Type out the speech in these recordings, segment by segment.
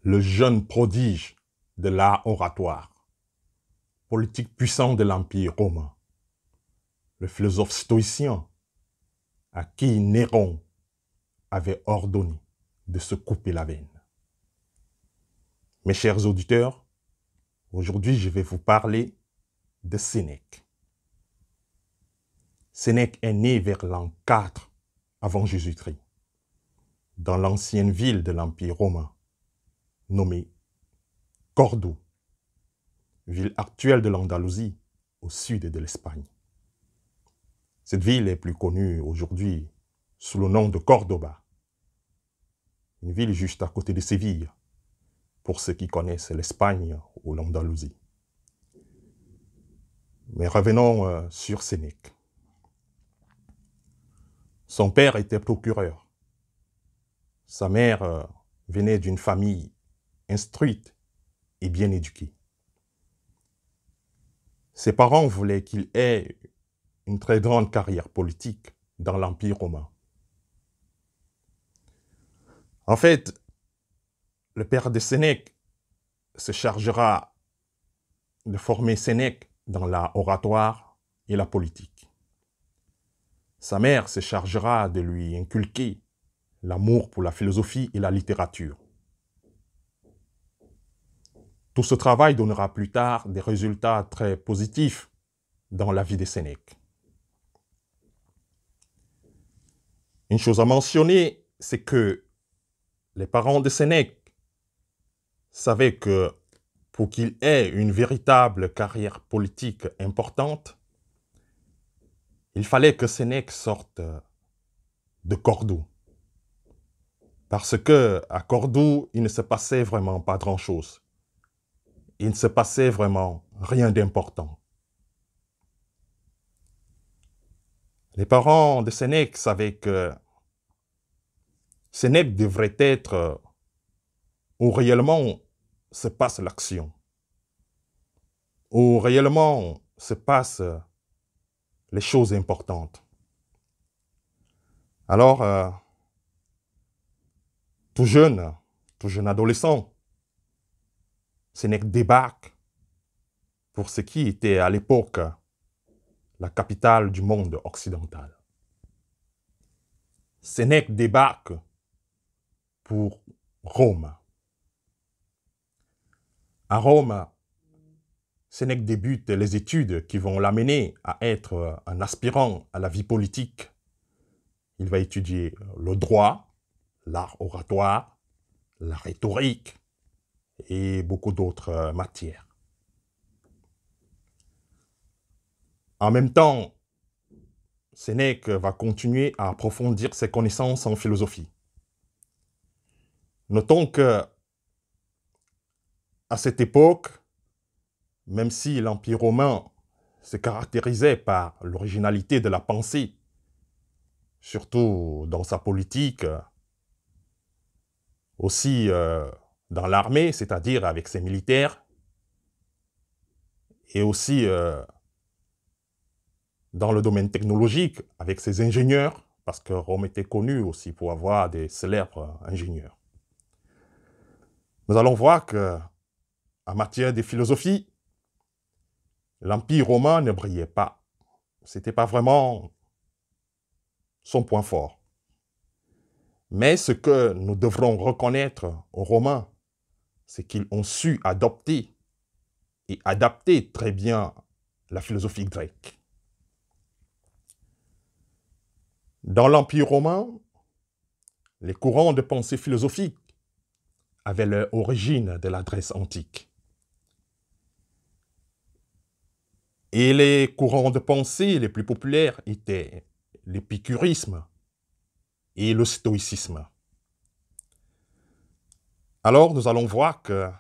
le jeune prodige de l'art oratoire, politique puissant de l'Empire romain, le philosophe stoïcien à qui Néron avait ordonné de se couper la veine. Mes chers auditeurs, aujourd'hui je vais vous parler de Sénèque. Sénèque est né vers l'an 4 avant Jésus-Christ, dans l'ancienne ville de l'Empire romain, nommée Cordoue, ville actuelle de l'Andalousie, au sud de l'Espagne. Cette ville est plus connue aujourd'hui sous le nom de Cordoba, une ville juste à côté de Séville, pour ceux qui connaissent l'Espagne ou l'Andalousie. Mais revenons sur Sénèque. Son père était procureur. Sa mère venait d'une famille instruite et bien éduquée. Ses parents voulaient qu'il ait une très grande carrière politique dans l'Empire romain. En fait, le père de Sénèque se chargera de former Sénèque dans l'oratoire et la politique. Sa mère se chargera de lui inculquer l'amour pour la philosophie et la littérature. Tout ce travail donnera plus tard des résultats très positifs dans la vie de Sénèque. Une chose à mentionner, c'est que les parents de Sénèque savaient que pour qu'il ait une véritable carrière politique importante, il fallait que Sénèque sorte de Cordoue. Parce que à Cordoue, il ne se passait vraiment pas grand-chose. Il ne se passait vraiment rien d'important. Les parents de Sénèque savaient que Sénèque devrait être où réellement se passe l'action, où réellement se passent les choses importantes. Alors, tout jeune adolescent, Sénèque débarque pour ce qui était à l'époque la capitale du monde occidental. Sénèque débarque pour Rome. À Rome, Sénèque débute les études qui vont l'amener à être un aspirant à la vie politique. Il va étudier le droit, l'art oratoire, la rhétorique et beaucoup d'autres matières. En même temps, Sénèque va continuer à approfondir ses connaissances en philosophie. Notons que, à cette époque, même si l'Empire romain se caractérisait par l'originalité de la pensée, surtout dans sa politique, aussi dans l'armée, c'est-à-dire avec ses militaires, et aussi dans le domaine technologique, avec ses ingénieurs, parce que Rome était connu aussi pour avoir des célèbres ingénieurs. Nous allons voir que, en matière de philosophie, l'Empire romain ne brillait pas. Ce n'était pas vraiment son point fort. Mais ce que nous devrons reconnaître aux Romains, c'est qu'ils ont su adopter et adapter très bien la philosophie grecque. Dans l'Empire romain, les courants de pensée philosophique avaient leur origine de la Grèce antique. Et les courants de pensée les plus populaires étaient l'épicurisme et le stoïcisme. Alors, nous allons voir que,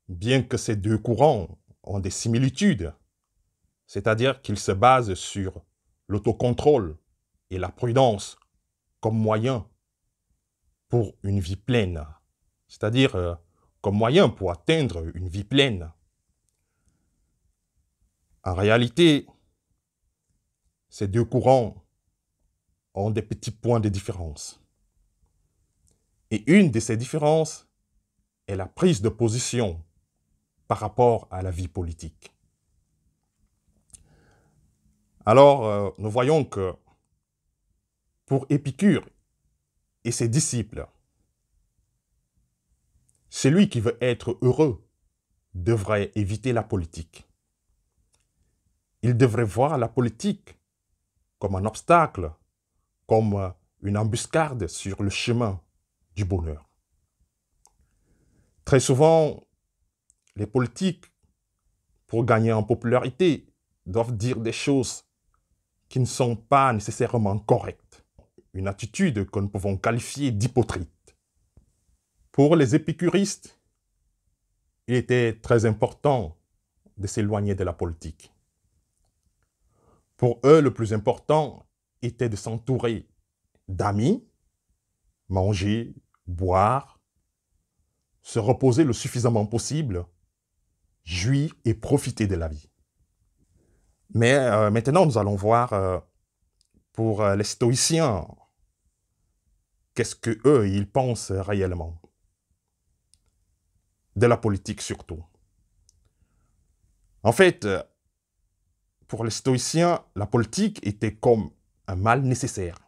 bien que ces deux courants ont des similitudes, c'est-à-dire qu'ils se basent sur l'autocontrôle et la prudence comme moyen pour une vie pleine, c'est-à-dire comme moyen pour atteindre une vie pleine. En réalité, ces deux courants ont des petits points de différence. Et une de ces différences est la prise de position par rapport à la vie politique. Alors, nous voyons que pour Épicure et ses disciples, celui qui veut être heureux devrait éviter la politique. Il devrait voir la politique comme un obstacle, comme une embuscade sur le chemin du bonheur. Très souvent, les politiques, pour gagner en popularité, doivent dire des choses qui ne sont pas nécessairement correctes. Une attitude que nous pouvons qualifier d'hypocrite. Pour les épicuristes, il était très important de s'éloigner de la politique. Pour eux, le plus important était de s'entourer d'amis, manger, boire, se reposer le suffisamment possible, jouir et profiter de la vie. Mais maintenant, nous allons voir pour les stoïciens, qu'est-ce qu'eux, ils pensent réellement de la politique surtout. En fait, pour les stoïciens, la politique était comme un mal nécessaire.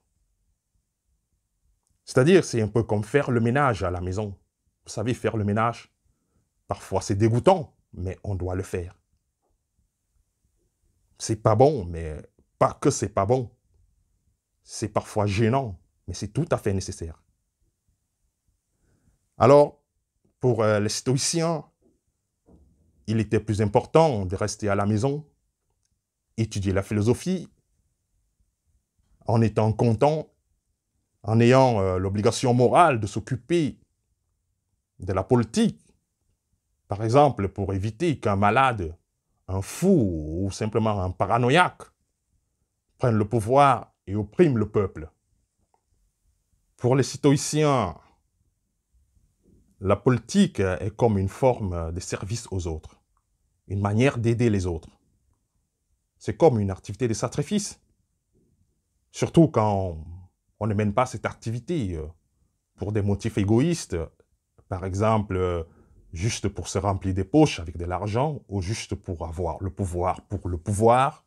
C'est-à-dire, c'est un peu comme faire le ménage à la maison. Vous savez, faire le ménage, parfois c'est dégoûtant, mais on doit le faire. C'est pas bon, mais pas que c'est pas bon. C'est parfois gênant, mais c'est tout à fait nécessaire. Alors, pour les stoïciens, il était plus important de rester à la maison, étudier la philosophie, en étant content, en ayant l'obligation morale de s'occuper de la politique. Par exemple, pour éviter qu'un malade, un fou ou simplement un paranoïaque prenne le pouvoir et opprime le peuple. Pour les stoïciens, la politique est comme une forme de service aux autres, une manière d'aider les autres. C'est comme une activité de sacrifice. Surtout quand on ne mène pas cette activité pour des motifs égoïstes, par exemple, juste pour se remplir des poches avec de l'argent, ou juste pour avoir le pouvoir pour le pouvoir.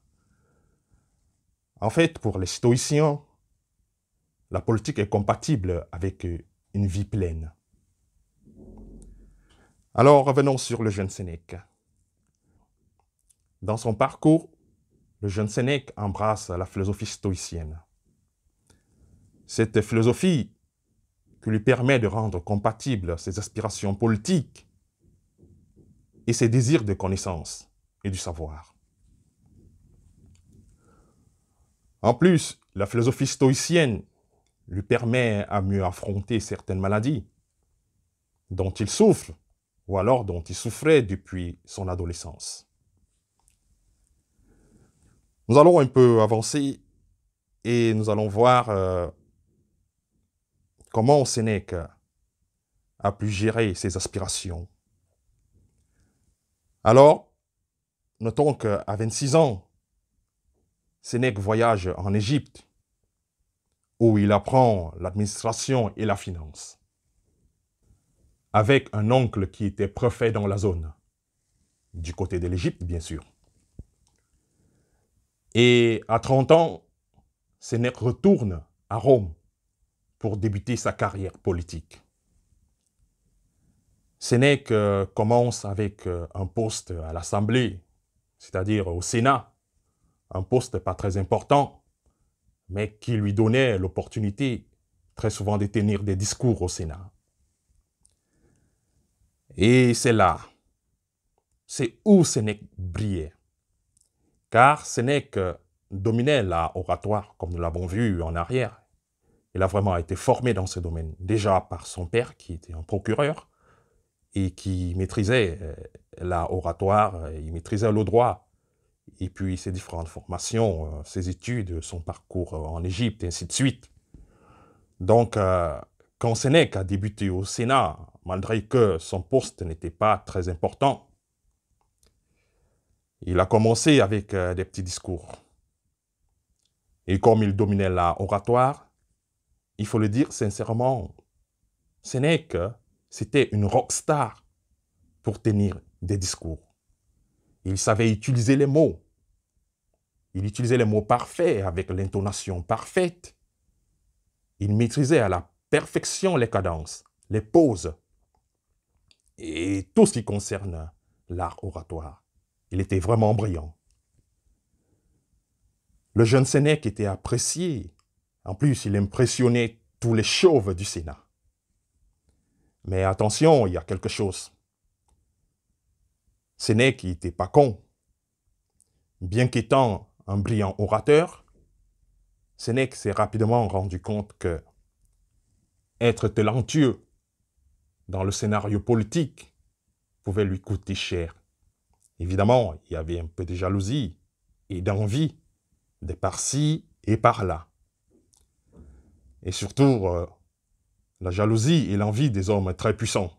En fait, pour les stoïciens, la politique est compatible avec une vie pleine. Alors, revenons sur le jeune Sénèque. Dans son parcours, le jeune Sénèque embrasse la philosophie stoïcienne. Cette philosophie qui lui permet de rendre compatibles ses aspirations politiques et ses désirs de connaissance et du savoir. En plus, la philosophie stoïcienne lui permet à mieux affronter certaines maladies dont il souffre ou alors dont il souffrait depuis son adolescence. Nous allons un peu avancer et nous allons voir comment Sénèque a pu gérer ses aspirations. Alors, notons qu'à 26 ans, Sénèque voyage en Égypte, où il apprend l'administration et la finance, avec un oncle qui était préfet dans la zone, du côté de l'Égypte, bien sûr. Et à 30 ans, Sénèque retourne à Rome pour débuter sa carrière politique. Sénèque commence avec un poste à l'Assemblée, c'est-à-dire au Sénat, un poste pas très important, mais qui lui donnait l'opportunité très souvent de tenir des discours au Sénat. Et c'est là, c'est où Sénèque brillait. Car Sénèque dominait la oratoire, comme nous l'avons vu en arrière. Il a vraiment été formé dans ce domaine, déjà par son père, qui était un procureur, et qui maîtrisait la oratoire, il maîtrisait le droit, et puis ses différentes formations, ses études, son parcours en Égypte, et ainsi de suite. Donc, quand Sénèque a débuté au Sénat, malgré que son poste n'était pas très important, il a commencé avec des petits discours. Et comme il dominait la oratoire, il faut le dire sincèrement, Sénèque c'était une rockstar pour tenir des discours. Il savait utiliser les mots. Il utilisait les mots parfaits avec l'intonation parfaite. Il maîtrisait à la perfection les cadences, les pauses et tout ce qui concerne l'art oratoire. Il était vraiment brillant. Le jeune Sénèque était apprécié. En plus, il impressionnait tous les chauves du Sénat. Mais attention, il y a quelque chose. Sénèque n'était pas con. Bien qu'étant un brillant orateur, Sénèque s'est rapidement rendu compte que être talentueux dans le scénario politique pouvait lui coûter cher. Évidemment, il y avait un peu de jalousie et d'envie de par-ci et par-là. Et surtout, la jalousie et l'envie des hommes très puissants.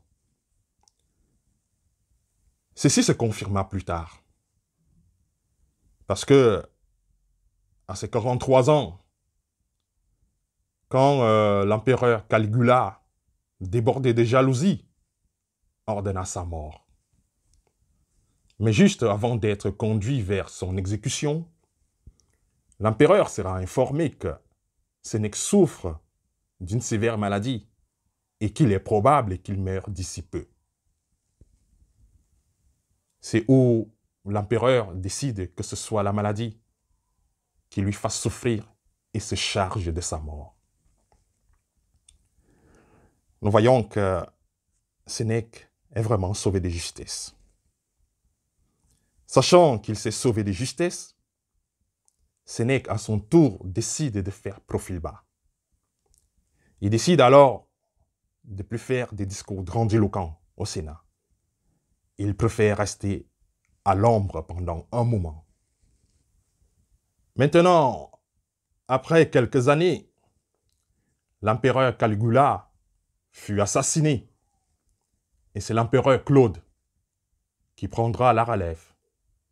Ceci se confirma plus tard. Parce que, à ses 43 ans, quand l'empereur Caligula, débordé de jalousie, ordonna sa mort. Mais juste avant d'être conduit vers son exécution, l'empereur sera informé que Sénèque souffre d'une sévère maladie et qu'il est probable qu'il meure d'ici peu. C'est où l'empereur décide que ce soit la maladie qui lui fasse souffrir et se charge de sa mort. Nous voyons que Sénèque est vraiment sauvé de justesse. Sachant qu'il s'est sauvé de justesse, Sénèque, à son tour, décide de faire profil bas. Il décide alors de ne plus faire des discours grandiloquents au Sénat. Il préfère rester à l'ombre pendant un moment. Maintenant, après quelques années, l'empereur Caligula fut assassiné. Et c'est l'empereur Claude qui prendra la relève.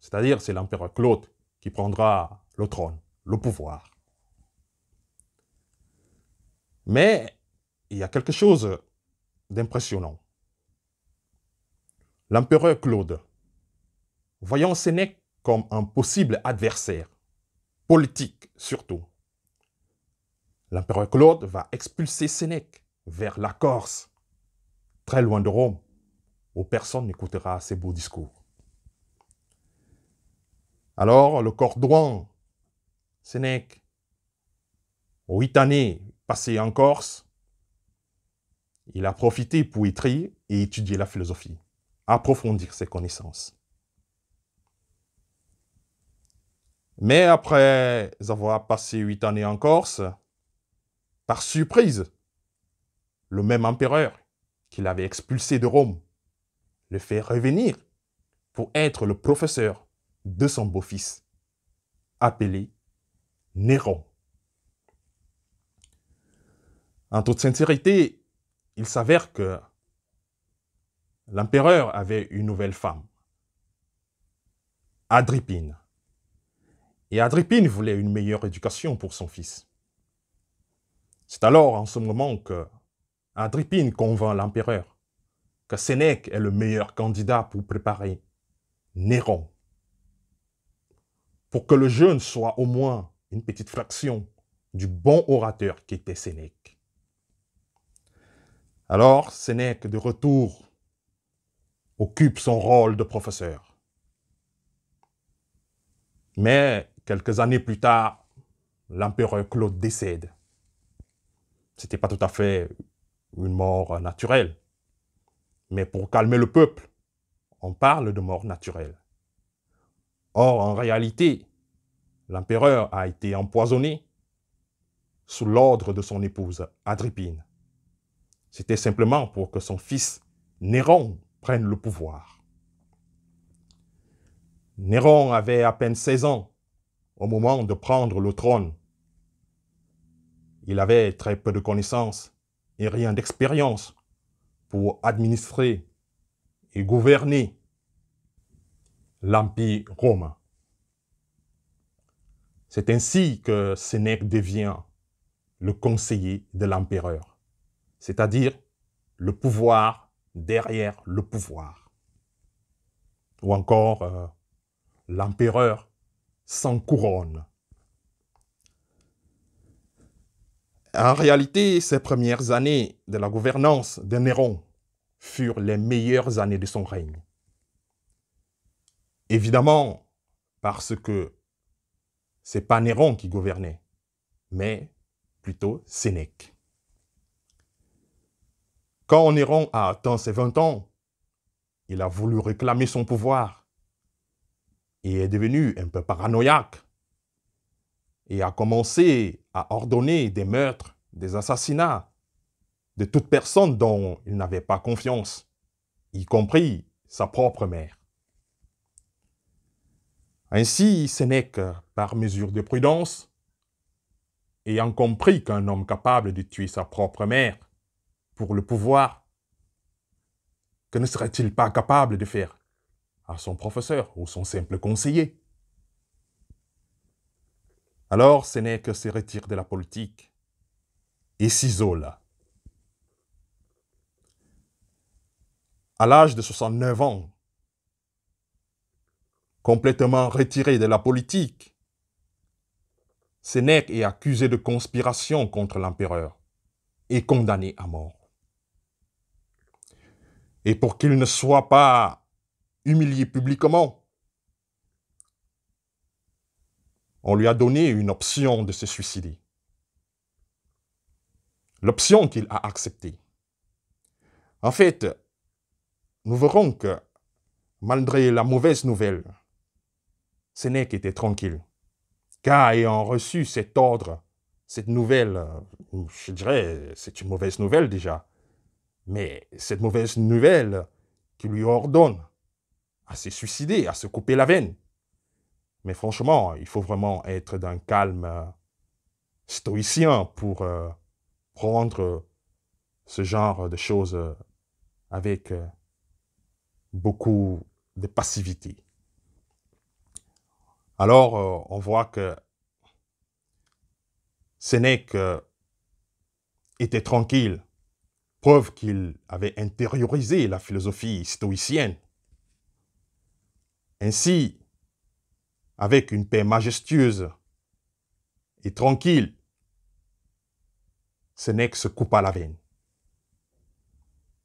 C'est-à-dire, c'est l'empereur Claude qui prendra le trône, le pouvoir. Mais il y a quelque chose d'impressionnant. L'empereur Claude, voyant Sénèque comme un possible adversaire, politique surtout, l'empereur Claude va expulser Sénèque vers la Corse, très loin de Rome, où personne n'écoutera ses beaux discours. Alors, le cordouan Sénèque, 8 années passées en Corse, il a profité pour écrire et étudier la philosophie, approfondir ses connaissances. Mais après avoir passé 8 années en Corse, par surprise, le même empereur qui l'avait expulsé de Rome le fait revenir pour être le professeur de son beau-fils, appelé Néron. En toute sincérité, il s'avère que l'empereur avait une nouvelle femme, Agrippine. Et Agrippine voulait une meilleure éducation pour son fils. C'est alors en ce moment que Agrippine convainc l'empereur que Sénèque est le meilleur candidat pour préparer Néron, pour que le jeune soit au moins une petite fraction du bon orateur qu'était Sénèque. Alors, Sénèque, de retour, occupe son rôle de professeur. Mais quelques années plus tard, l'empereur Claude décède. Ce n'était pas tout à fait une mort naturelle. Mais pour calmer le peuple, on parle de mort naturelle. Or, en réalité, l'empereur a été empoisonné sous l'ordre de son épouse, Agrippine. C'était simplement pour que son fils Néron prenne le pouvoir. Néron avait à peine 16 ans au moment de prendre le trône. Il avait très peu de connaissances et rien d'expérience pour administrer et gouverner l'Empire romain. C'est ainsi que Sénèque devient le conseiller de l'empereur, c'est-à-dire le pouvoir derrière le pouvoir. Ou encore l'empereur sans couronne. En réalité, ces premières années de la gouvernance de Néron furent les meilleures années de son règne. Évidemment, parce que c'est pas Néron qui gouvernait, mais plutôt Sénèque. Quand Néron a atteint ses 20 ans, il a voulu réclamer son pouvoir et est devenu un peu paranoïaque et a commencé à ordonner des meurtres, des assassinats de toute personne dont il n'avait pas confiance, y compris sa propre mère. Ainsi, Sénèque, par mesure de prudence, ayant compris qu'un homme capable de tuer sa propre mère pour le pouvoir, que ne serait-il pas capable de faire à son professeur ou son simple conseiller? Alors Sénèque se retire de la politique et s'isole. À l'âge de 69 ans, complètement retiré de la politique, Sénèque est accusé de conspiration contre l'empereur et condamné à mort. Et pour qu'il ne soit pas humilié publiquement, on lui a donné une option de se suicider. L'option qu'il a acceptée. En fait, nous verrons que, malgré la mauvaise nouvelle, Sénèque était tranquille. Car ayant reçu cet ordre, cette nouvelle, je dirais, c'est une mauvaise nouvelle déjà, mais cette mauvaise nouvelle qui lui ordonne à se suicider, à se couper la veine. Mais franchement, il faut vraiment être d'un calme stoïcien pour prendre ce genre de choses avec beaucoup de passivité. Alors, on voit que Sénèque était tranquille, preuve qu'il avait intériorisé la philosophie stoïcienne. Ainsi, avec une paix majestueuse et tranquille, Sénèque se coupa la veine.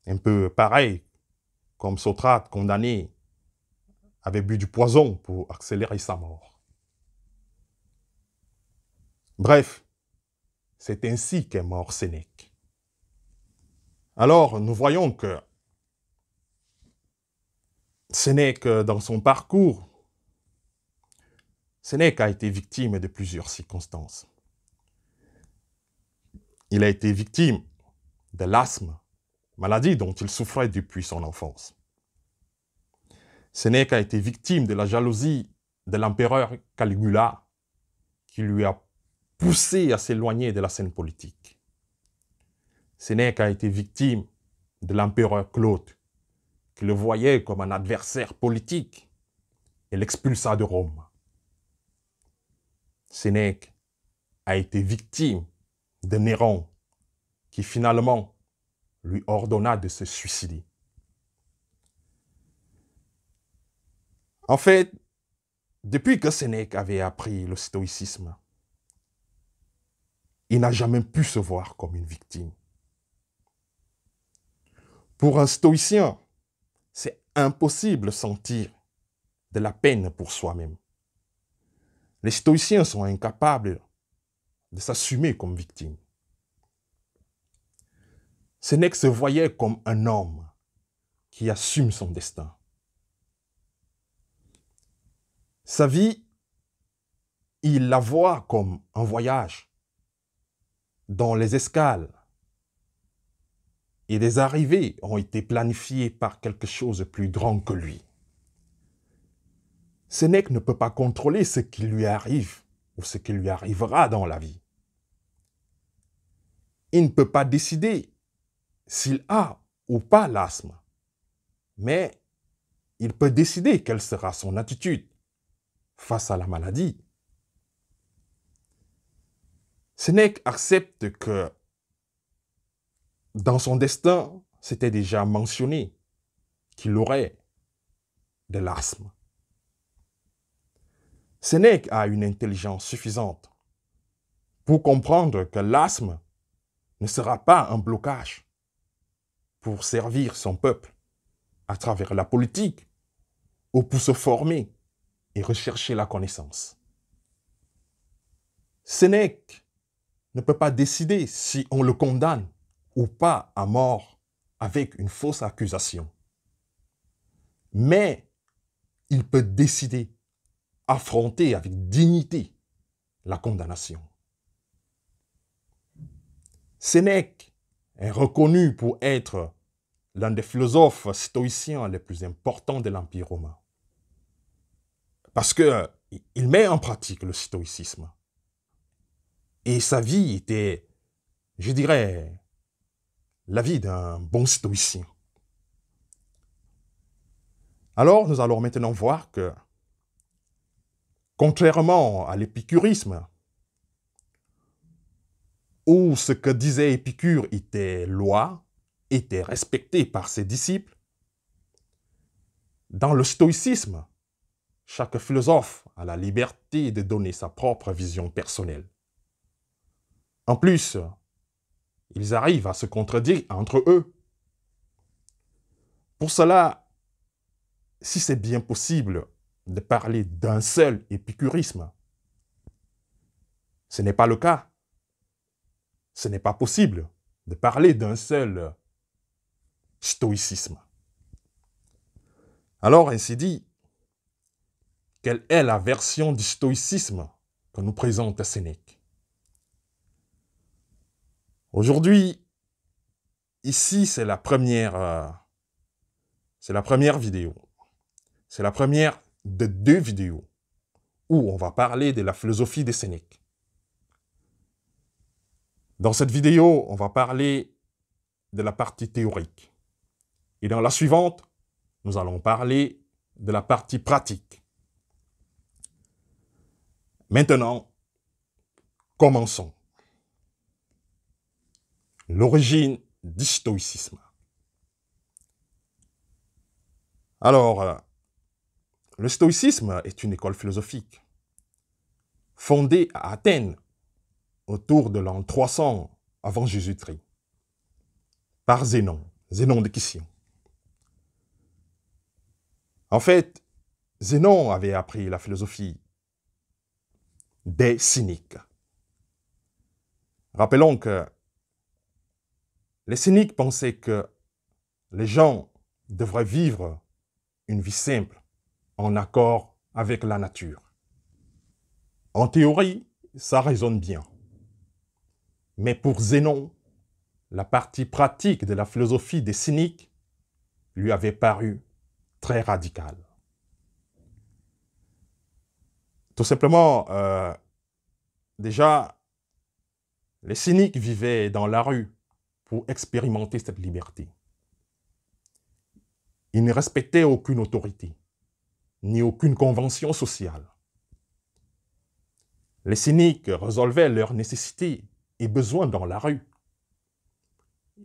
Un peu pareil, comme Socrate, condamné, avait bu du poison pour accélérer sa mort. Bref, c'est ainsi qu'est mort Sénèque. Alors, nous voyons que Sénèque, dans son parcours, Sénèque a été victime de plusieurs circonstances. Il a été victime de l'asthme, maladie dont il souffrait depuis son enfance. Sénèque a été victime de la jalousie de l'empereur Caligula, qui lui a poussé à s'éloigner de la scène politique. Sénèque a été victime de l'empereur Claude, qui le voyait comme un adversaire politique et l'expulsa de Rome. Sénèque a été victime de Néron, qui finalement lui ordonna de se suicider. En fait, depuis que Sénèque avait appris le stoïcisme, il n'a jamais pu se voir comme une victime. Pour un stoïcien, c'est impossible de sentir de la peine pour soi-même. Les stoïciens sont incapables de s'assumer comme victime. Sénèque se voyait comme un homme qui assume son destin. Sa vie, il la voit comme un voyage dont les escales et les arrivées ont été planifiées par quelque chose de plus grand que lui. Sénèque ne peut pas contrôler ce qui lui arrive ou ce qui lui arrivera dans la vie. Il ne peut pas décider s'il a ou pas l'asthme, mais il peut décider quelle sera son attitude face à la maladie. Sénèque accepte que dans son destin, c'était déjà mentionné qu'il aurait de l'asthme. Sénèque a une intelligence suffisante pour comprendre que l'asthme ne sera pas un blocage pour servir son peuple à travers la politique ou pour se former et rechercher la connaissance. Sénèque ne peut pas décider si on le condamne ou pas à mort avec une fausse accusation. Mais il peut décider, affronter avec dignité la condamnation. Sénèque est reconnu pour être l'un des philosophes stoïciens les plus importants de l'Empire romain. Parce qu'il met en pratique le stoïcisme. Et sa vie était, je dirais, la vie d'un bon stoïcien. Alors, nous allons maintenant voir que, contrairement à l'épicurisme, où ce que disait Épicure était loi, était respecté par ses disciples, dans le stoïcisme, chaque philosophe a la liberté de donner sa propre vision personnelle. En plus, ils arrivent à se contredire entre eux. Pour cela, si c'est bien possible de parler d'un seul épicurisme, ce n'est pas le cas. Ce n'est pas possible de parler d'un seul stoïcisme. Alors, ainsi dit, quelle est la version du stoïcisme que nous présente Sénèque? Aujourd'hui, ici, c'est la première vidéo. C'est la première de 2 vidéos où on va parler de la philosophie de Sénèque. Dans cette vidéo, on va parler de la partie théorique. Et dans la suivante, nous allons parler de la partie pratique. Maintenant, commençons. L'origine du stoïcisme. Alors, le stoïcisme est une école philosophique fondée à Athènes autour de l'an 300 avant Jésus-Christ par Zénon de Kition. En fait, Zénon avait appris la philosophie des cyniques. Rappelons que les cyniques pensaient que les gens devraient vivre une vie simple, en accord avec la nature. En théorie, ça résonne bien. Mais pour Zénon, la partie pratique de la philosophie des cyniques lui avait paru très radicale. Tout simplement, déjà, les cyniques vivaient dans la rue pour expérimenter cette liberté. Ils ne respectaient aucune autorité, ni aucune convention sociale. Les cyniques résolvaient leurs nécessités et besoins dans la rue.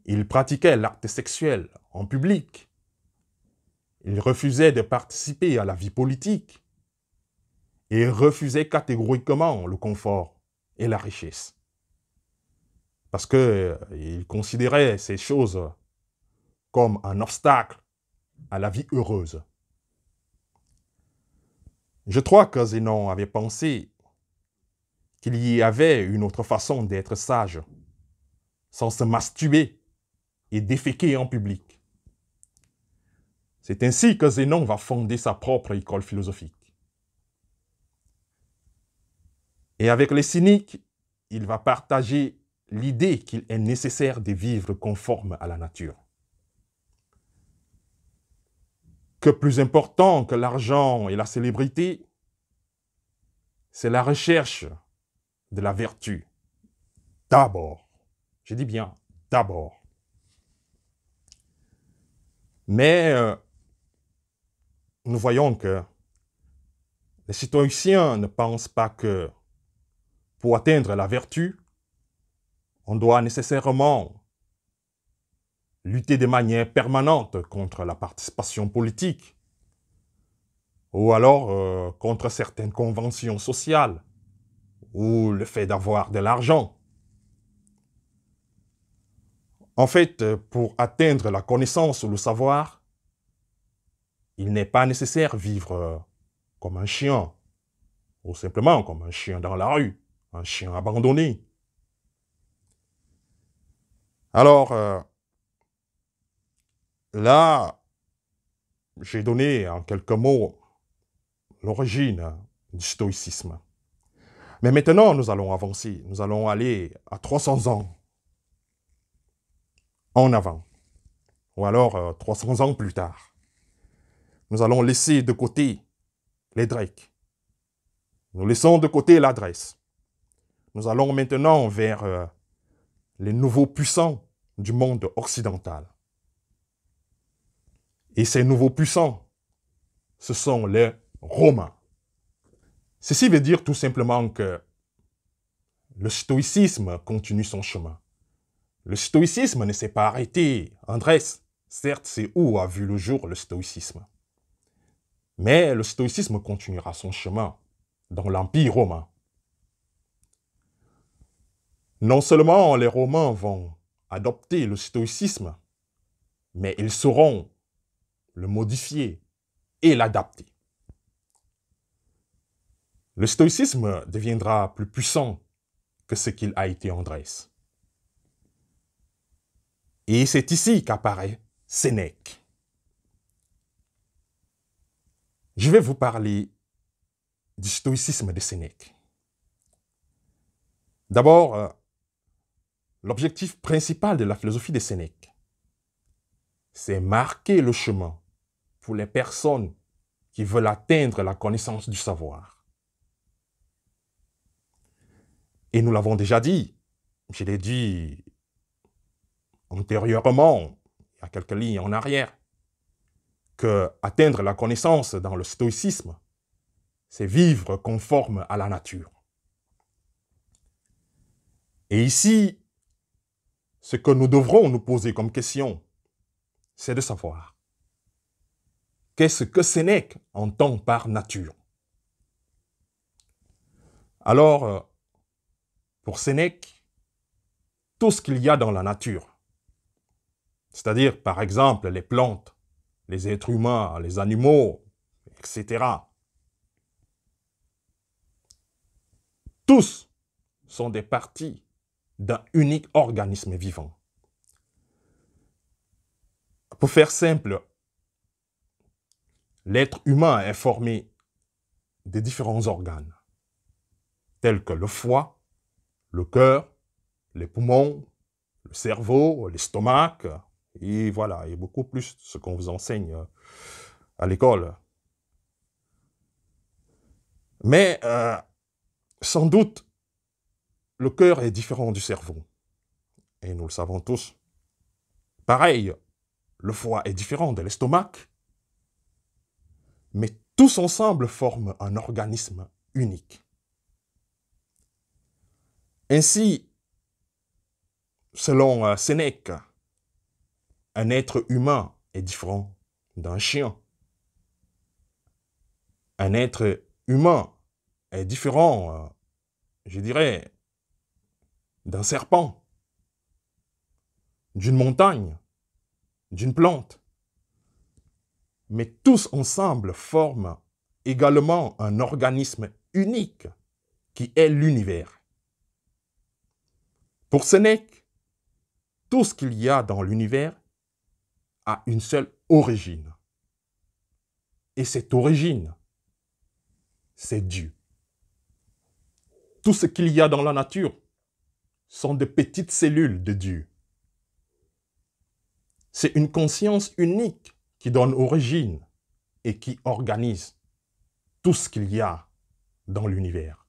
Ils pratiquaient l'acte sexuel en public. Ils refusaient de participer à la vie politique et refusaient catégoriquement le confort et la richesse. Parce qu'ils considéraient ces choses comme un obstacle à la vie heureuse. Je crois que Zénon avait pensé qu'il y avait une autre façon d'être sage, sans se masturber et déféquer en public. C'est ainsi que Zénon va fonder sa propre école philosophique. Et avec les cyniques, il va partager l'idée qu'il est nécessaire de vivre conforme à la nature. Que plus important que l'argent et la célébrité, c'est la recherche de la vertu. D'abord. Je dis bien d'abord. Mais nous voyons que les stoïciens ne pensent pas que pour atteindre la vertu, on doit nécessairement lutter de manière permanente contre la participation politique, ou alors contre certaines conventions sociales, ou le fait d'avoir de l'argent. En fait, pour atteindre la connaissance ou le savoir, il n'est pas nécessaire vivre comme un chien, ou simplement comme un chien dans la rue, un chien abandonné. Alors, là, j'ai donné en quelques mots l'origine du stoïcisme. Mais maintenant, nous allons avancer. Nous allons aller à 300 ans en avant, ou alors 300 ans plus tard. Nous allons laisser de côté les Grecs. Nous laissons de côté l'adresse. Nous allons maintenant vers les nouveaux puissants du monde occidental. Et ces nouveaux puissants, ce sont les Romains. Ceci veut dire tout simplement que le stoïcisme continue son chemin. Le stoïcisme ne s'est pas arrêté en Grèce. Certes, c'est où a vu le jour le stoïcisme. Mais le stoïcisme continuera son chemin dans l'Empire romain. Non seulement les Romains vont adopter le stoïcisme, mais ils sauront le modifier et l'adapter. Le stoïcisme deviendra plus puissant que ce qu'il a été en Grèce. Et c'est ici qu'apparaît Sénèque. Je vais vous parler du stoïcisme de Sénèque. D'abord, l'objectif principal de la philosophie de Sénèque, c'est marquer le chemin pour les personnes qui veulent atteindre la connaissance du savoir. Et nous l'avons déjà dit, je l'ai dit antérieurement, il y a quelques lignes en arrière, que atteindre la connaissance dans le stoïcisme, c'est vivre conforme à la nature. Et ici, ce que nous devrons nous poser comme question, c'est de savoir qu'est-ce que Sénèque entend par nature. Alors, pour Sénèque, tout ce qu'il y a dans la nature, c'est-à-dire par exemple les plantes, les êtres humains, les animaux, etc., tous sont des parties d'un unique organisme vivant. Pour faire simple, l'être humain est formé de différents organes, tels que le foie, le cœur, les poumons, le cerveau, l'estomac, et voilà, et beaucoup plus ce qu'on vous enseigne à l'école. Mais sans doute, le cœur est différent du cerveau, et nous le savons tous. Pareil, le foie est différent de l'estomac, mais tous ensemble forment un organisme unique. Ainsi, selon Sénèque, un être humain est différent d'un chien. Un être humain est différent, je dirais, d'un serpent, d'une montagne, d'une plante. Mais tous ensemble forment également un organisme unique qui est l'univers. Pour Sénèque, tout ce qu'il y a dans l'univers a une seule origine. Et cette origine, c'est Dieu. Tout ce qu'il y a dans la nature sont de petites cellules de Dieu. C'est une conscience unique qui donne origine et qui organise tout ce qu'il y a dans l'univers.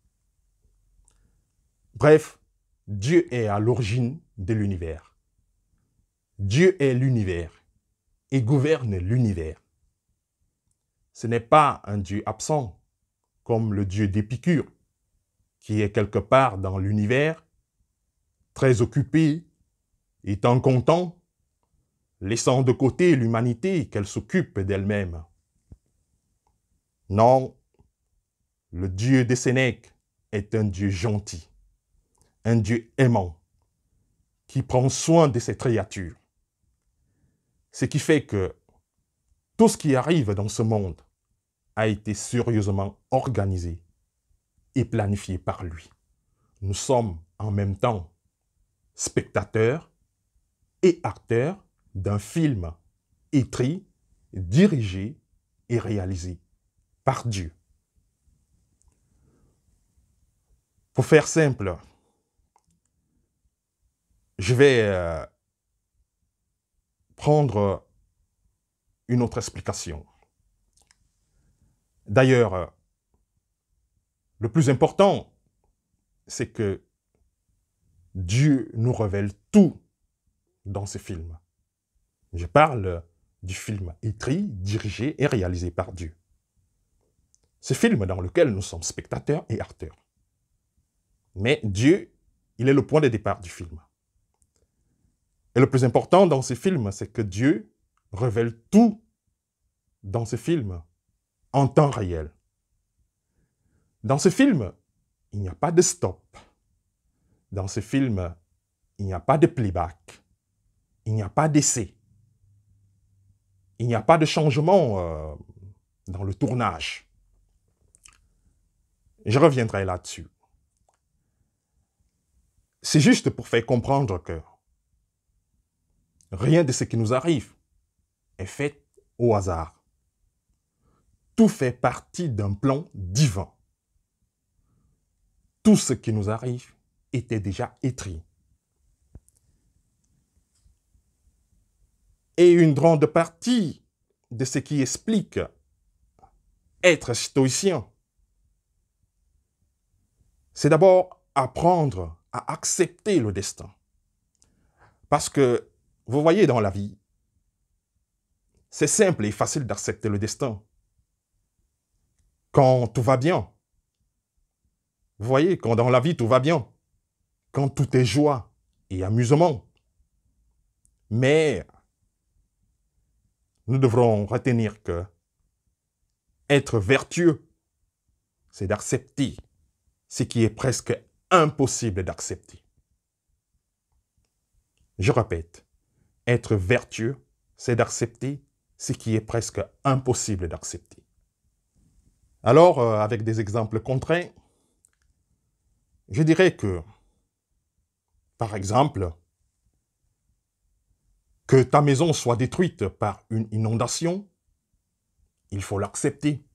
Bref, Dieu est à l'origine de l'univers. Dieu est l'univers et gouverne l'univers. Ce n'est pas un Dieu absent, comme le Dieu d'Épicure, qui est quelque part dans l'univers, très occupé, étant content, laissant de côté l'humanité qu'elle s'occupe d'elle-même. Non, le Dieu des Sénèques est un Dieu gentil, un Dieu aimant, qui prend soin de ses créatures. Ce qui fait que tout ce qui arrive dans ce monde a été sérieusement organisé et planifié par lui. Nous sommes en même temps spectateurs et acteurs d'un film écrit, dirigé et réalisé par Dieu. Pour faire simple, je vais prendre une autre explication. D'ailleurs, le plus important, c'est que Dieu nous révèle tout dans ce film. Je parle du film écrit, dirigé et réalisé par Dieu. Ce film dans lequel nous sommes spectateurs et acteurs. Mais Dieu, il est le point de départ du film. Et le plus important dans ce film, c'est que Dieu révèle tout dans ce film en temps réel. Dans ce film, il n'y a pas de stop. Dans ce film, il n'y a pas de playback. Il n'y a pas d'essai. Il n'y a pas de changement dans le tournage. Je reviendrai là-dessus. C'est juste pour faire comprendre que rien de ce qui nous arrive est fait au hasard. Tout fait partie d'un plan divin. Tout ce qui nous arrive était déjà écrit. Et une grande partie de ce qui explique être stoïcien, c'est d'abord apprendre à accepter le destin. Parce que, vous voyez, dans la vie, c'est simple et facile d'accepter le destin. Quand tout va bien. Vous voyez, quand dans la vie tout va bien. Quand tout est joie et amusement. Mais nous devrons retenir que être vertueux, c'est d'accepter ce qui est presque impossible d'accepter. Je répète, être vertueux, c'est d'accepter ce qui est presque impossible d'accepter. Alors, avec des exemples concrets, je dirais que, par exemple, que ta maison soit détruite par une inondation, il faut l'accepter.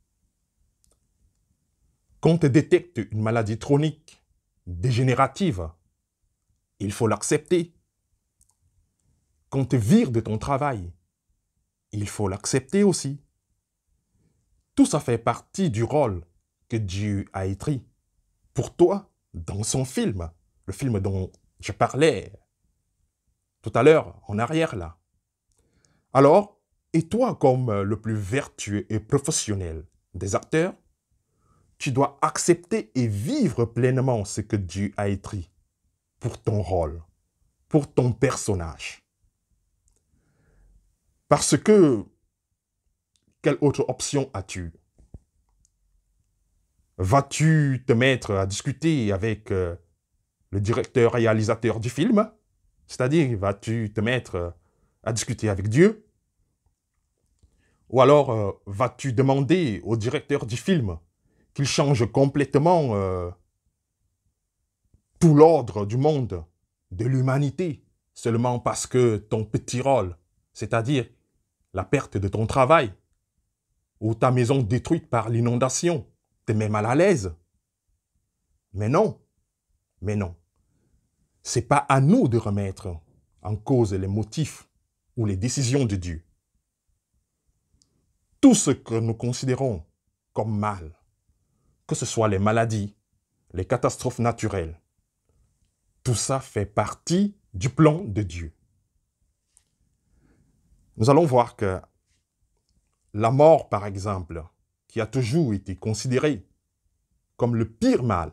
Qu'on te détecte une maladie chronique, dégénérative, il faut l'accepter. Qu'on te vire de ton travail, il faut l'accepter aussi. Tout ça fait partie du rôle que Dieu a écrit pour toi dans son film, le film dont je parlais tout à l'heure, en arrière là. Alors, et toi comme le plus vertueux et professionnel des acteurs, tu dois accepter et vivre pleinement ce que Dieu a écrit pour ton rôle, pour ton personnage. Parce que, quelle autre option as-tu? Vas-tu te mettre à discuter avec le directeur réalisateur du film? C'est-à-dire, vas-tu te mettre à discuter avec Dieu? Ou alors, vas-tu demander au directeur du film qu'il change complètement tout l'ordre du monde, de l'humanité, seulement parce que ton petit rôle, c'est-à-dire la perte de ton travail, ou ta maison détruite par l'inondation, te met mal à l'aise? Mais non, mais non. C'est pas à nous de remettre en cause les motifs ou les décisions de Dieu. Tout ce que nous considérons comme mal, que ce soit les maladies, les catastrophes naturelles, tout ça fait partie du plan de Dieu. Nous allons voir que la mort, par exemple, qui a toujours été considérée comme le pire mal.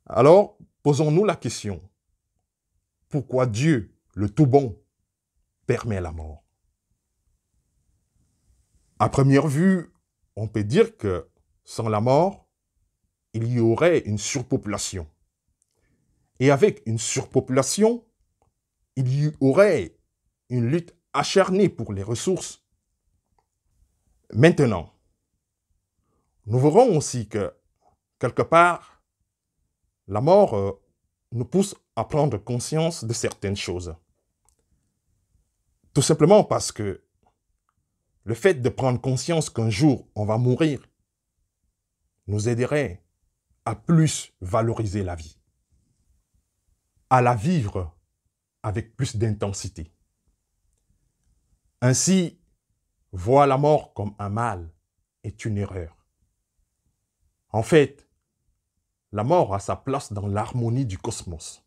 Alors, posons-nous la question, pourquoi Dieu, le tout bon, permet la mort? À première vue, on peut dire que sans la mort, il y aurait une surpopulation. Et avec une surpopulation, il y aurait une lutte acharnée pour les ressources. Maintenant, nous verrons aussi que, quelque part, la mort nous pousse à prendre conscience de certaines choses. Tout simplement parce que le fait de prendre conscience qu'un jour on va mourir nous aiderait à plus valoriser la vie, à la vivre avec plus d'intensité. Ainsi, voir la mort comme un mal est une erreur. En fait, la mort a sa place dans l'harmonie du cosmos.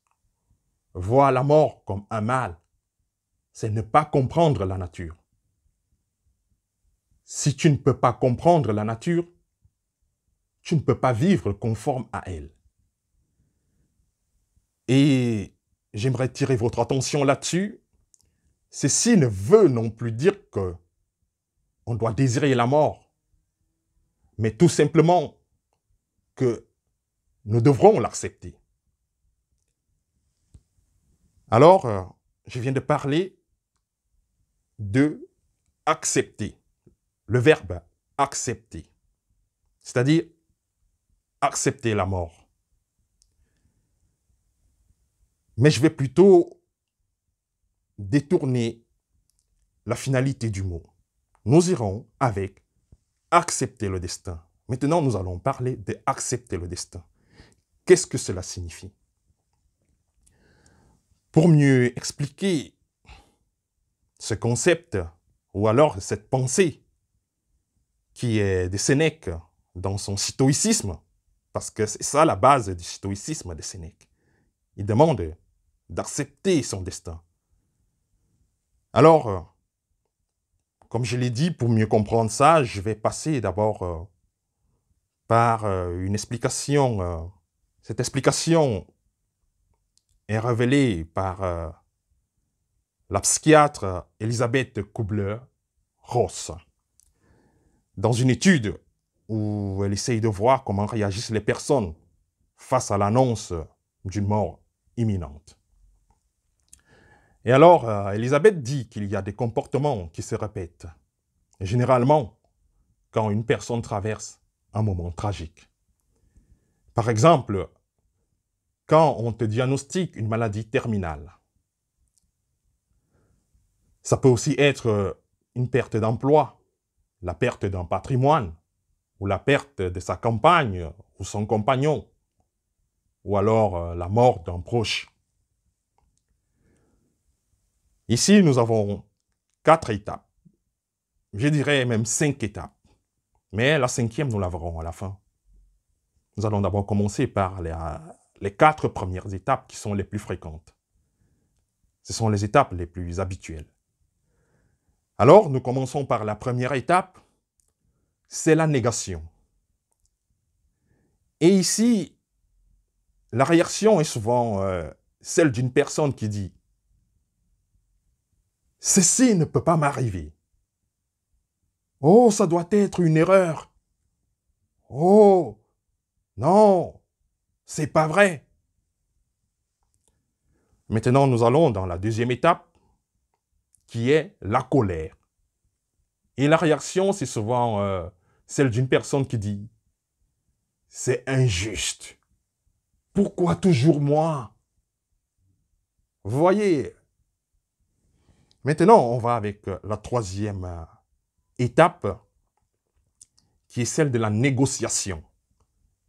Voir la mort comme un mal, c'est ne pas comprendre la nature. Si tu ne peux pas comprendre la nature, tu ne peux pas vivre conforme à elle. Et j'aimerais tirer votre attention là-dessus. Ceci ne veut non plus dire que on doit désirer la mort, mais tout simplement que nous devrons l'accepter. Alors, je viens de parler de accepter, le verbe accepter, c'est-à-dire accepter la mort. Mais je vais plutôt détourner la finalité du mot. Nous irons avec accepter le destin. Maintenant, nous allons parler d'accepter le destin. Qu'est-ce que cela signifie? Pour mieux expliquer ce concept, ou alors cette pensée qui est de Sénèque dans son stoïcisme, parce que c'est ça la base du stoïcisme de Sénèque. Il demande d'accepter son destin. Alors, comme je l'ai dit, pour mieux comprendre ça, je vais passer d'abord par une explication. Cette explication est révélée par la psychiatre Elisabeth Kubler-Ross dans une étude où elle essaye de voir comment réagissent les personnes face à l'annonce d'une mort imminente. Et alors, Elisabeth dit qu'il y a des comportements qui se répètent, généralement quand une personne traverse un moment tragique. Par exemple, quand on te diagnostique une maladie terminale. Ça peut aussi être une perte d'emploi, la perte d'un patrimoine, ou la perte de sa compagne ou son compagnon, ou alors la mort d'un proche. Ici, nous avons 4 étapes. Je dirais même 5 étapes. Mais la 5e, nous la verrons à la fin. Nous allons d'abord commencer par les 4 premières étapes qui sont les plus fréquentes. Ce sont les étapes les plus habituelles. Alors, nous commençons par la première étape, c'est la négation. Et ici, la réaction est souvent celle d'une personne qui dit « Ceci ne peut pas m'arriver. Oh, ça doit être une erreur. Oh, non, c'est pas vrai. » Maintenant, nous allons dans la deuxième étape, qui est la colère. Et la réaction, c'est souvent celle d'une personne qui dit « C'est injuste. Pourquoi toujours moi ?» Vous voyez. Maintenant, on va avec la troisième étape, qui est celle de la négociation.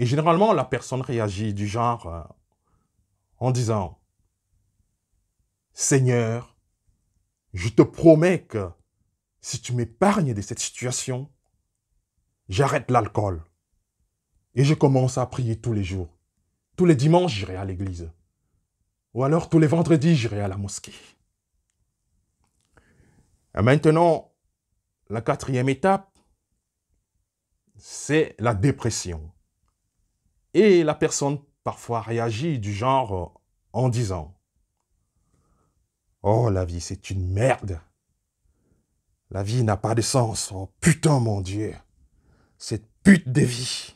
Et généralement, la personne réagit du genre en disant « Seigneur, je te promets que si tu m'épargnes de cette situation, j'arrête l'alcool. Et je commence à prier tous les jours. Tous les dimanches, j'irai à l'église. Ou alors tous les vendredis, j'irai à la mosquée. » Et maintenant, la 4e étape, c'est la dépression. Et la personne parfois réagit du genre en disant Oh, la vie, c'est une merde. La vie n'a pas de sens. Oh putain, mon Dieu. Cette pute de vie.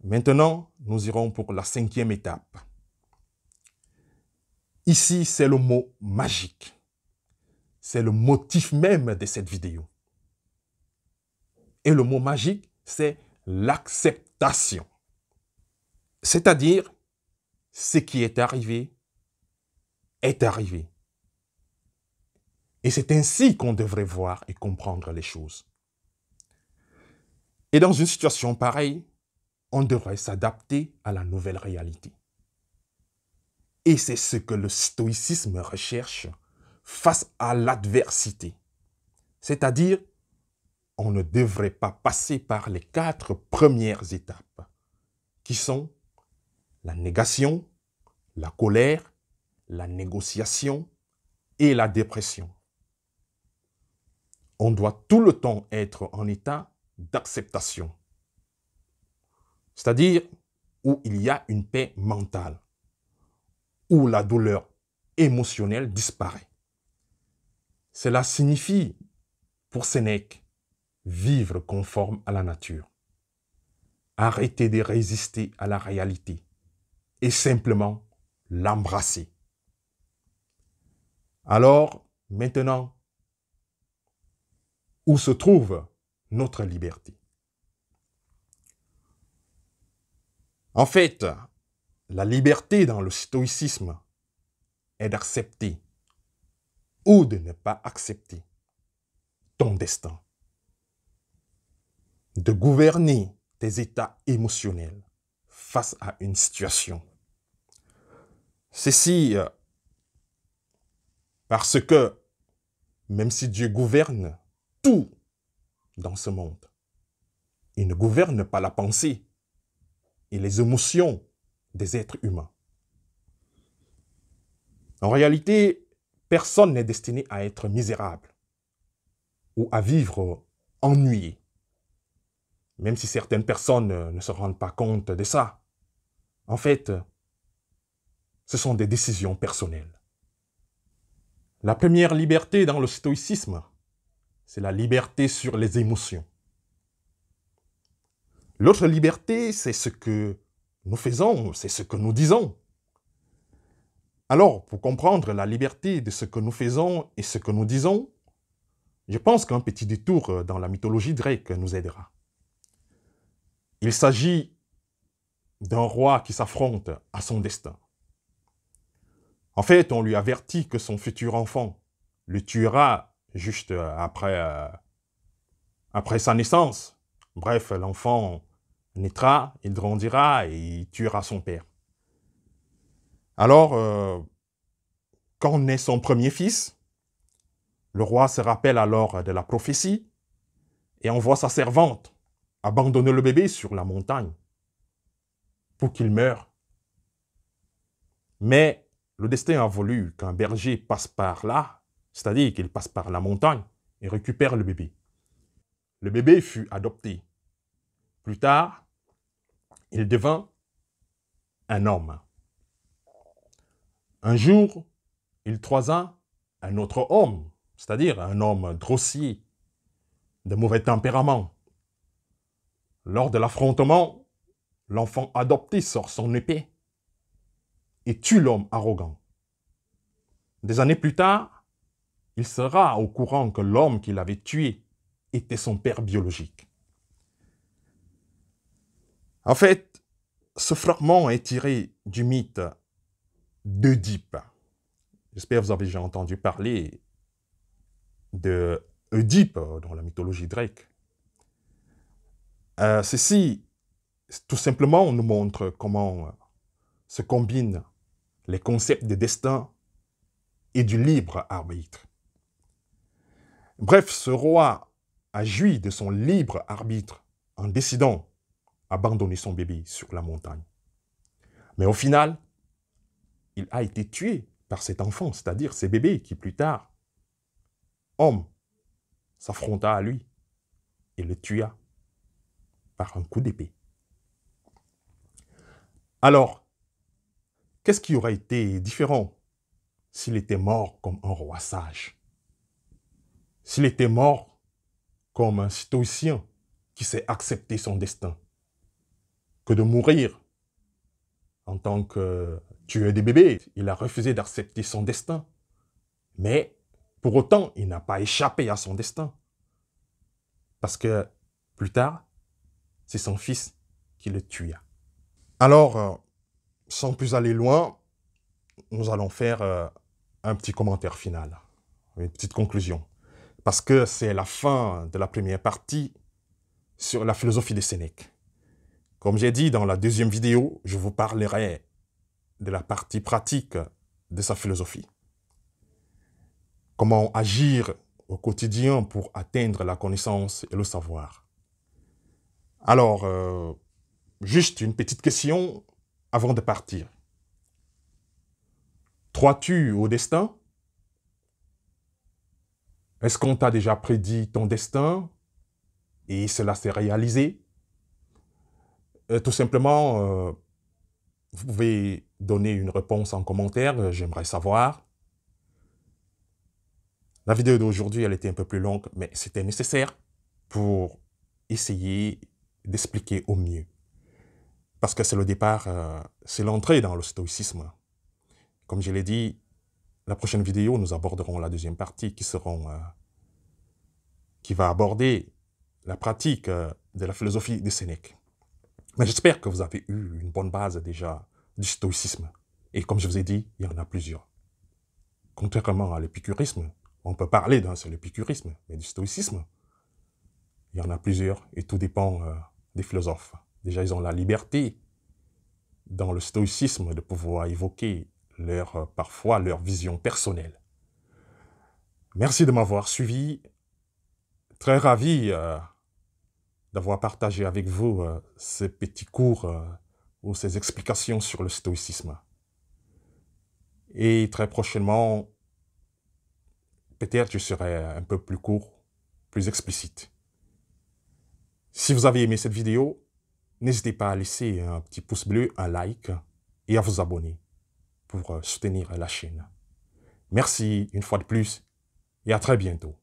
Maintenant, nous irons pour la 5e étape. Ici, c'est le mot magique. C'est le motif même de cette vidéo. Et le mot magique, c'est l'acceptation. C'est-à-dire, ce qui est arrivé est arrivé. Et c'est ainsi qu'on devrait voir et comprendre les choses. Et dans une situation pareille, on devrait s'adapter à la nouvelle réalité. Et c'est ce que le stoïcisme recherche face à l'adversité. C'est-à-dire, on ne devrait pas passer par les 4 premières étapes, qui sont la négation, la colère, la négociation et la dépression. On doit tout le temps être en état d'acceptation, c'est-à-dire où il y a une paix mentale, où la douleur émotionnelle disparaît. Cela signifie, pour Sénèque, vivre conforme à la nature, arrêter de résister à la réalité et simplement l'embrasser. Alors, maintenant, où se trouve notre liberté? En fait, la liberté dans le stoïcisme est d'accepter ou de ne pas accepter ton destin, de gouverner tes états émotionnels face à une situation. Ceci parce que même si Dieu gouverne tout dans ce monde, il ne gouverne pas la pensée et les émotions des êtres humains. En réalité, personne n'est destiné à être misérable ou à vivre ennuyé, même si certaines personnes ne se rendent pas compte de ça. En fait, ce sont des décisions personnelles. La première liberté dans le stoïcisme, c'est la liberté sur les émotions. L'autre liberté, c'est ce que nous faisons, c'est ce que nous disons. Alors, pour comprendre la liberté de ce que nous faisons et ce que nous disons, je pense qu'un petit détour dans la mythologie grecque nous aidera. Il s'agit d'un roi qui s'affronte à son destin. En fait, on lui avertit que son futur enfant le tuera juste après sa naissance. Bref, l'enfant naîtra, il grandira et il tuera son père. Alors, quand naît son premier fils, le roi se rappelle alors de la prophétie et envoie sa servante abandonner le bébé sur la montagne pour qu'il meure. Mais le destin a voulu qu'un berger passe par là, c'est-à-dire qu'il passe par la montagne et récupère le bébé. Le bébé fut adopté. Plus tard, il devint un homme. Un jour, il croisa un autre homme, c'est-à-dire un homme grossier, de mauvais tempérament. Lors de l'affrontement, l'enfant adopté sort son épée et tue l'homme arrogant. Des années plus tard, il sera au courant que l'homme qu'il avait tué était son père biologique. En fait, ce fragment est tiré du mythe d'Œdipe. J'espère que vous avez déjà entendu parler de Oedipe dans la mythologie grecque. Ceci, tout simplement, nous montre comment se combinent les concepts de destin et du libre arbitre. Bref, ce roi a joui de son libre arbitre en décidant d'abandonner son bébé sur la montagne. Mais au final, il a été tué par cet enfant, c'est-à-dire ce bébé qui plus tard, homme, s'affronta à lui et le tua par un coup d'épée. Alors, qu'est-ce qui aurait été différent s'il était mort comme un roi sage, s'il était mort comme un stoïcien qui sait accepter son destin, que de mourir en tant que tueur des bébés. Il a refusé d'accepter son destin, mais pour autant, il n'a pas échappé à son destin. Parce que plus tard, c'est son fils qui le tua. Alors, sans plus aller loin, nous allons faire un petit commentaire final, une petite conclusion. Parce que c'est la fin de la première partie sur la philosophie de Sénèque. Comme j'ai dit dans la deuxième vidéo, je vous parlerai de la partie pratique de sa philosophie. Comment agir au quotidien pour atteindre la connaissance et le savoir. Alors, juste une petite question avant de partir. Crois-tu au destin? Est-ce qu'on t'a déjà prédit ton destin et cela s'est réalisé? Tout simplement, vous pouvez donner une réponse en commentaire, j'aimerais savoir. La vidéo d'aujourd'hui, elle était un peu plus longue, mais c'était nécessaire pour essayer d'expliquer au mieux. Parce que c'est le départ, c'est l'entrée dans le stoïcisme. Comme je l'ai dit, la prochaine vidéo, nous aborderons la deuxième partie qui va aborder la pratique de la philosophie de Sénèque. Mais j'espère que vous avez eu une bonne base déjà du stoïcisme. Et comme je vous ai dit, il y en a plusieurs. Contrairement à l'épicurisme, on peut parler d'un seul épicurisme, mais du stoïcisme, il y en a plusieurs et tout dépend des philosophes. Déjà, ils ont la liberté dans le stoïcisme de pouvoir évoquer parfois leur vision personnelle. Merci de m'avoir suivi. Très ravi d'avoir partagé avec vous ces petits cours ou ces explications sur le stoïcisme. Et très prochainement, peut-être je serai un peu plus court, plus explicite. Si vous avez aimé cette vidéo, n'hésitez pas à laisser un petit pouce bleu, un like et à vous abonner pour soutenir la chaîne. Merci une fois de plus et à très bientôt.